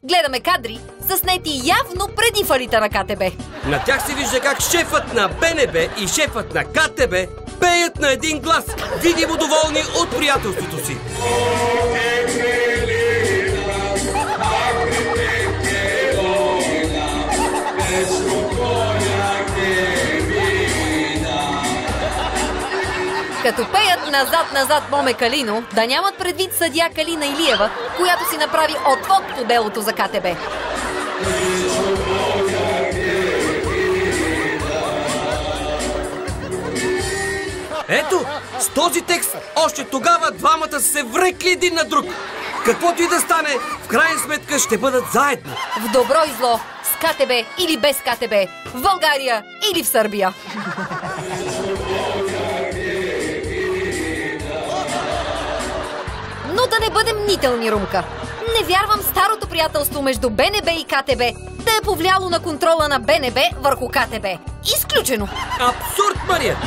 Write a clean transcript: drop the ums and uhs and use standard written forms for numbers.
Гледаме кадри, заснети явно преди фалита на КТБ. На тях се вижда как шефът на БНБ и шефът на КТБ пеят на един глас, видимо доволни от приятелството си. Като пеят назад-назад Моме Калино, да нямат предвид съдия Калина Илиева, която си направи отвод по делото за КТБ. Ето, с този текст още тогава двамата са се врекли един на друг. Каквото и да стане, в крайна сметка ще бъдат заедно. В добро и зло, с КТБ или без КТБ, в България или в Сърбия. Но да не бъдем мнителни, Румка. Не вярвам старото приятелство между БНБ и КТБ да е повлияло на контрола на БНБ върху КТБ. Изключено! Абсурд, Мария!